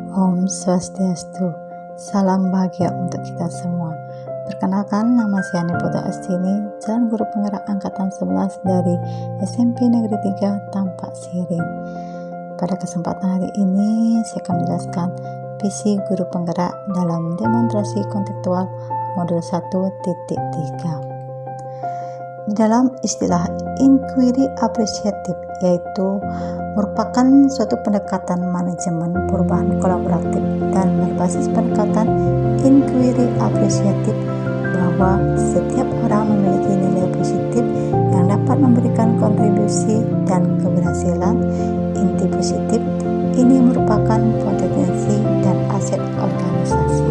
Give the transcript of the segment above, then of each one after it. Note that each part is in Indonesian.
Om Swastiastu, salam bahagia untuk kita semua. Perkenalkan, nama saya Niputa Astini, calon guru penggerak angkatan 11 dari SMP Negeri 3 Tampak Siring. Pada kesempatan hari ini, saya akan menjelaskan visi guru penggerak dalam demonstrasi kontekstual modul 1.3. Di dalam istilah inquiry appreciative, yaitu merupakan suatu pendekatan manajemen perubahan kolaboratif dan berbasis pendekatan inquiry appreciative bahwa setiap orang memiliki nilai positif yang dapat memberikan kontribusi dan keberhasilan. Inti positif ini merupakan potensi dan aset organisasi.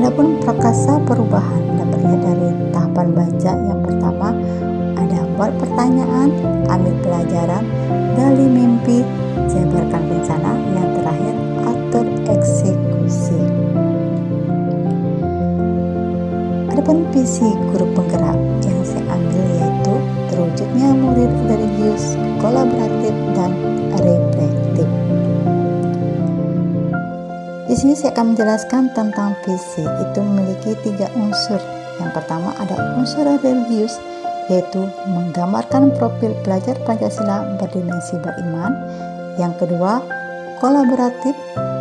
Adapun prakasa perubahan dapat dilihat dari tahapan baca. Yang pertama ada buat pertanyaan, ambil pelajaran, gali mimpi, jabarkan rencana. Yang terakhir atur eksekusi. Adapun visi guru penggerak yang saya ambil yaitu terwujudnya murid religius, kolaboratif, dan reflektif. Di sini saya akan menjelaskan tentang visi. Itu memiliki 3 unsur. Yang pertama ada unsur religius, yaitu menggambarkan profil pelajar Pancasila berdimensi beriman. Yang kedua, kolaboratif,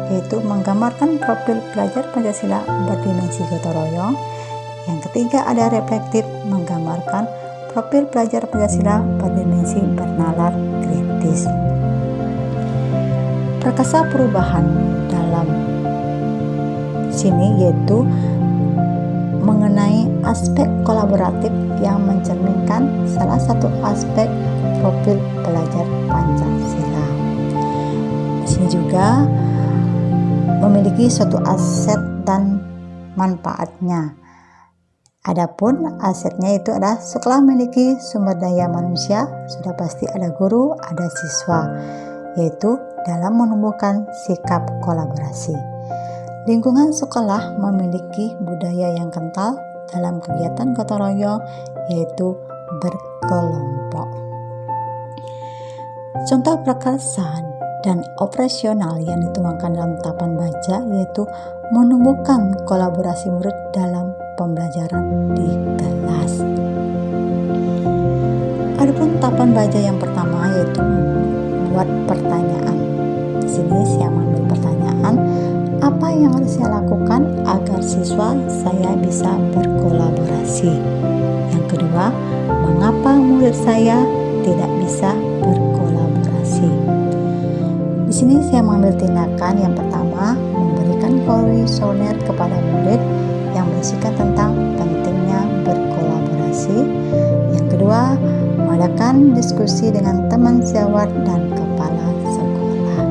yaitu menggambarkan profil pelajar Pancasila berdimensi gotong royong. Yang ketiga ada reflektif, menggambarkan profil pelajar Pancasila berdimensi bernalar kritis. Prakasa perubahan dalam sini yaitu mengenai aspek kolaboratif yang mencerminkan salah satu aspek profil pelajar Pancasila. Di sini juga memiliki suatu aset dan manfaatnya. Adapun asetnya itu adalah setelah memiliki sumber daya manusia, sudah pasti ada guru, ada siswa, yaitu dalam menumbuhkan sikap kolaborasi. Lingkungan sekolah memiliki budaya yang kental dalam kegiatan gotong royong, yaitu berkelompok. Contoh prakasa dan operasional yang dituangkan dalam tahapan baca yaitu menumbuhkan kolaborasi murid dalam pembelajaran di kelas. Adapun tahapan baca yang pertama yaitu buat pertanyaan. Di sini saya mengambil pertanyaan, apa yang harus saya lakukan agar siswa saya bisa berkolaborasi? Yang kedua, mengapa murid saya tidak bisa berkolaborasi? Di sini saya mengambil tindakan yang pertama, memberikan kuesioner kepada murid yang berisikan tentang pentingnya berkolaborasi. Yang kedua, mengadakan diskusi dengan teman sejawat dan kepala sekolah.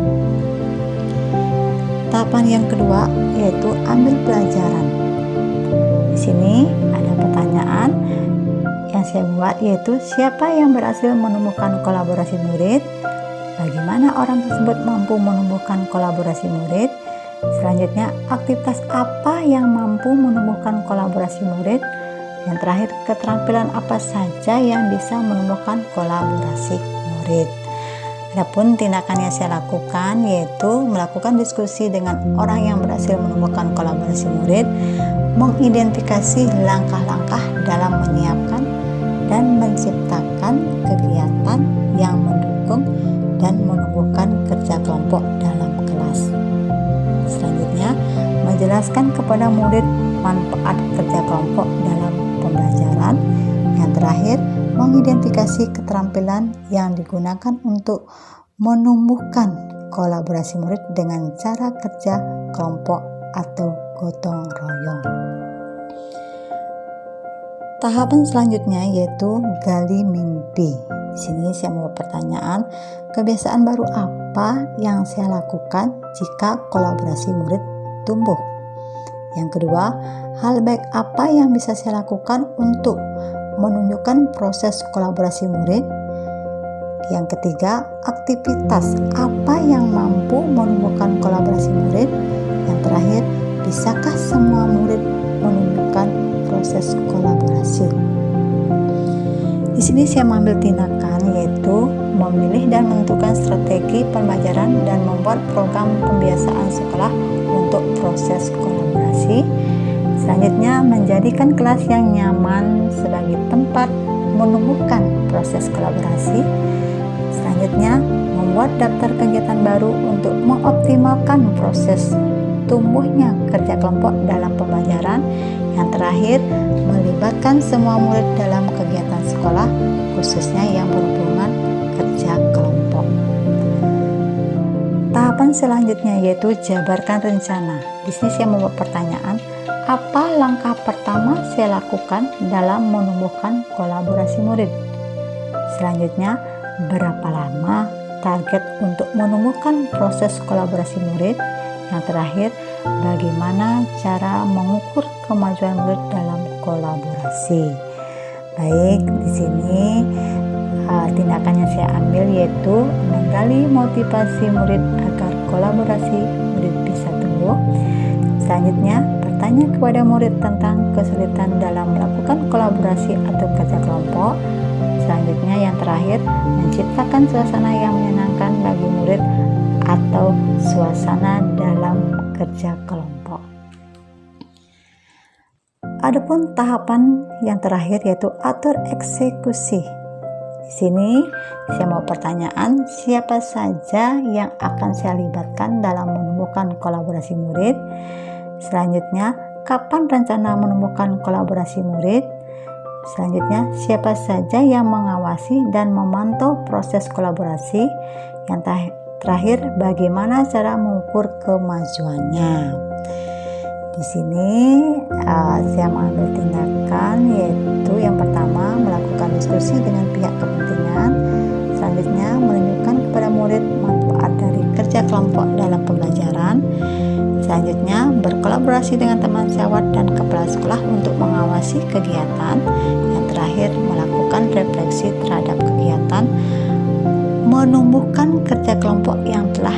Tahapan yang kedua yaitu ambil pelajaran. Di sini ada pertanyaan yang saya buat yaitu siapa yang berhasil menumbuhkan kolaborasi murid? Bagaimana orang tersebut mampu menumbuhkan kolaborasi murid? Selanjutnya, aktivitas apa yang mampu menumbuhkan kolaborasi murid? Yang terakhir, keterampilan apa saja yang bisa menumbuhkan kolaborasi murid? Adapun tindakan yang saya lakukan yaitu melakukan diskusi dengan orang yang berhasil menumbuhkan kolaborasi murid, mengidentifikasi langkah-langkah dalam menyiapkan dan menciptakan kegiatan yang mendukung dan menumbuhkan kerja kelompok dalam kelas. Selanjutnya, menjelaskan kepada murid manfaat kerja kelompok dalam pembelajaran. Yang terakhir, mengidentifikasi keterampilan yang digunakan untuk menumbuhkan kolaborasi murid dengan cara kerja kelompok atau gotong royong. Tahapan selanjutnya yaitu gali mimpi. Di sini saya mau pertanyaan, kebiasaan baru apa yang saya lakukan jika kolaborasi murid tumbuh? Yang kedua, hal baik apa yang bisa saya lakukan untuk menunjukkan proses kolaborasi murid? Yang ketiga, aktivitas apa yang mampu menumbuhkan kolaborasi murid? Yang terakhir, bisakah semua murid menunjukkan proses kolaborasi? Di sini saya mengambil tindakan yaitu memilih dan menentukan strategi pembelajaran dan membuat program pembiasaan sekolah untuk proses kolaborasi. Selanjutnya, menjadikan kelas yang nyaman sebagai tempat menumbuhkan proses kolaborasi. Selanjutnya, membuat daftar kegiatan baru untuk mengoptimalkan proses tumbuhnya kerja kelompok dalam pembelajaran. Yang terakhir, melibatkan semua murid dalam kegiatan sekolah, khususnya yang berhubungan kerja kelompok. Tahapan selanjutnya yaitu jabarkan rencana. Di sini saya membuat pertanyaan, apa langkah pertama saya lakukan dalam menumbuhkan kolaborasi murid? Selanjutnya, berapa lama target untuk menumbuhkan proses kolaborasi murid? Yang terakhir, bagaimana cara mengukur kemajuan murid dalam kolaborasi? Baik, di sini tindakan yang saya ambil yaitu menggali motivasi murid agar kolaborasi murid bisa tumbuh. Selanjutnya, bertanya kepada murid tentang kesulitan dalam melakukan kolaborasi atau kerja kelompok. Selanjutnya, yang terakhir, menciptakan suasana yang menyenangkan bagi murid atau suasana dalam kerja kelompok. Adapun tahapan yang terakhir yaitu atur eksekusi. Di sini saya mau pertanyaan, siapa saja yang akan saya libatkan dalam menumbuhkan kolaborasi murid? Selanjutnya, kapan rencana menumbuhkan kolaborasi murid? Selanjutnya, siapa saja yang mengawasi dan memantau proses kolaborasi? Yang terakhir, bagaimana cara mengukur kemajuannya? Di sini saya mengambil tindakan yaitu yang pertama, melakukan diskusi dengan pihak kepentingan. Selanjutnya, menunjukkan kepada murid manfaat dari kerja kelompok dalam pembelajaran. Selanjutnya, berkolaborasi dengan teman sejawat dan kepala sekolah untuk mengawasi kegiatan. Yang terakhir, melakukan refleksi terhadap kegiatan, menumbuhkan kerja kelompok yang telah